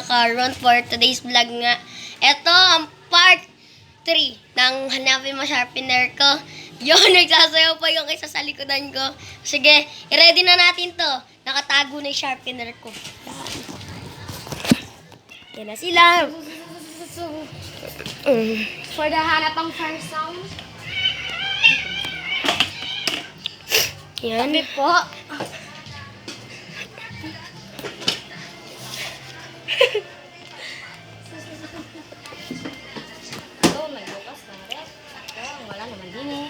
mga karon for today's vlog nga. Ito ang part 3 ng hanapin mo sharpener ko. Yun, nagsasayaw pa yung isa sa likodan ko. Sige, i-ready na natin to. Nakatago na yung sharpener ko. Yan. Yan na sila. For the hanapang first sound. Yan. Sabi po. Wala naman din eh.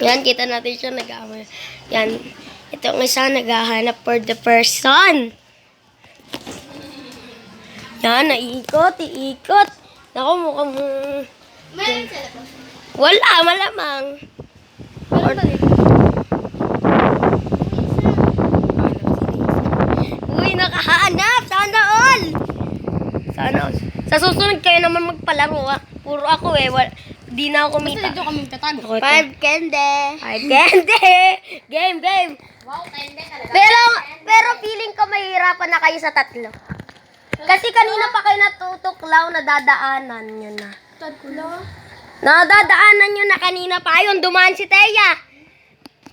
Yan, kita natin siya nag-aaway. Yan. Ito ang isa naghahanap for the person. Yan, naiikot, iikot. Naku, mukhang... Meron sila po. Wala, malamang. Meron ba dito? Uy, nakahanap! Sana all! Sana all. Sa susunod kayo naman magpalaro ah. Puro ako eh. Di na ako kumita. Basta dito kami tatago. 5 candy. 5 candy. Game, game. Wow, hindi talaga. Pero feeling ko mahihirapan na kayo sa tatlo. Kasi kanina pa kayo natutuklaw na dadaanan nyo na. Tatlo? Nadadaanan nyo na kanina pa. Ayun, dumaan si Teya.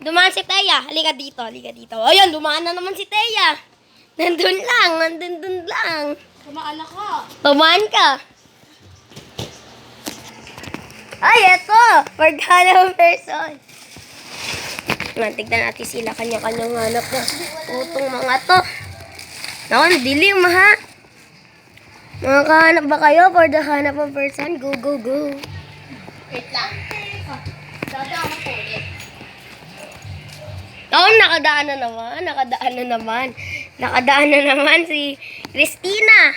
Dumaan si Teya. Halika dito, halika dito. Ayun, dumaan na naman si Teya. Nandun lang. Kumaala ka. Tumaan ka. Ay, eto. Paghanap person. Tignan natin sila kanya-kanyang hanap na utong mga to. Naku, dilim ha. Mga kahanap ba kayo for the hanap ng person? Go, go, go. Wait lang. Dadaan ako ulit. Oo, nakadaan na naman si Christina.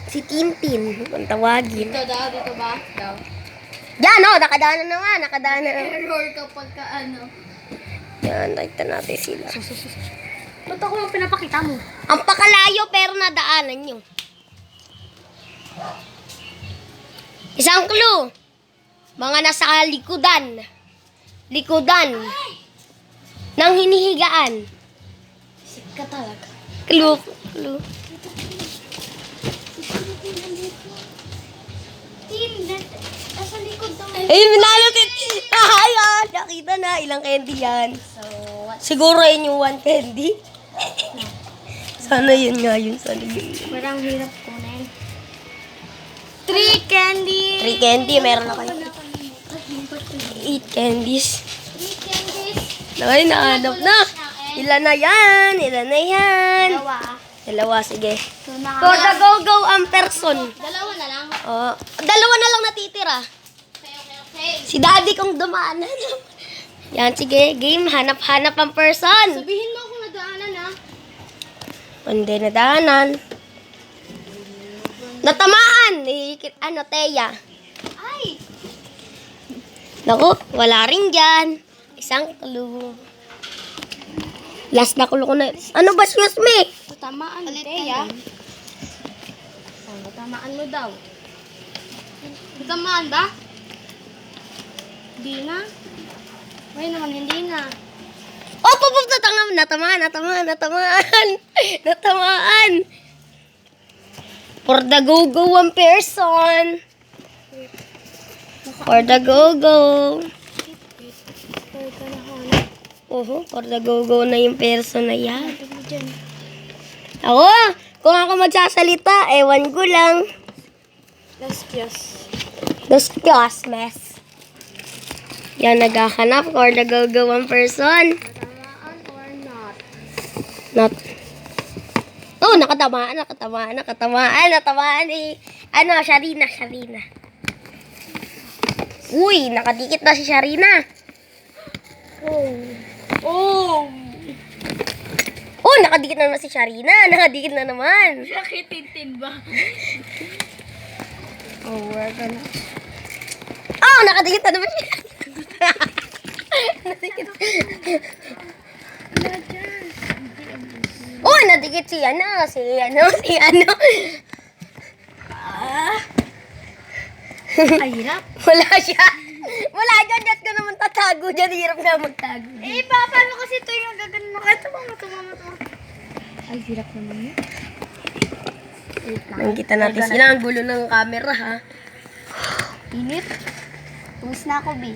Si Tintin, kung tawagin. Dito ba? Daw. Yan, nakadaan na naman. Error kapag ka ano. Yan, nakita natin sila. Ba't ako yung pinapakita mo? Ang pakalayo pero nadaanan nyo. Isang clue. Mga nasa likodan. Likodan. Nang hinihigaan. Sik ka talaga. Clue. Nasa likod daw. Ayun, minalotin. Ayan, nakita na. Ilang candy yan. So, what? Siguro yun yung 1 candy. Sana yun nga yun. Sana yun. Parang hirap kunin. 3 candy. 3 candy, meron na kayo. 8 candies. 3 candies. Ay, nahanap na. Ilan na yan? Dalawa, sige. So, For the go-go ang person. Dalawa na lang. Oh, dalawa na lang natitira. Okay. Si daddy kong dumaan na. Yan, sige. Game, hanap-hanap ang person. Sabihin mo kung nadaanan ha. Hindi nadaanan. Natamaan. Teya. Ay! Naku, wala rin dyan. Isang clue. Last na clue ko na. Ano ba, excuse me? Tamaan mo, Teya. Tamaan mo daw. Tamaan ba? Hindi na. Ay naman, hindi na. Oh, natamaan. Natamaan. For the go-go ang person. For the go-go. For the go-go na yung person na yan. Ako, kung ako magsasalita, ewan ko lang. Dos mess. Yan, naghahanap for the go-go ang person. Tamaan or not? Not. Oh, nakatamaan eh. Sharina. Uy, nakadikit na si Sharina. Oh! Oh, nakadikit na si Sharina. Nakadikit na naman. Nakitintin ba? We're gonna... Oh, nakadikit na naman siya. Nadikit. Oh, nadikit si ano. Ay, hirap. Wala siya. Wala dyan. Diyos ko naman tatago dyan. Hirap na magtago. Eh, paano kasi ito yung gaganon mo? Ito mo. Ay, hirap naman yun. Wait lang. Nakikita natin sila. Ang gulo ng camera, ha? Init. Tumis na ako, B.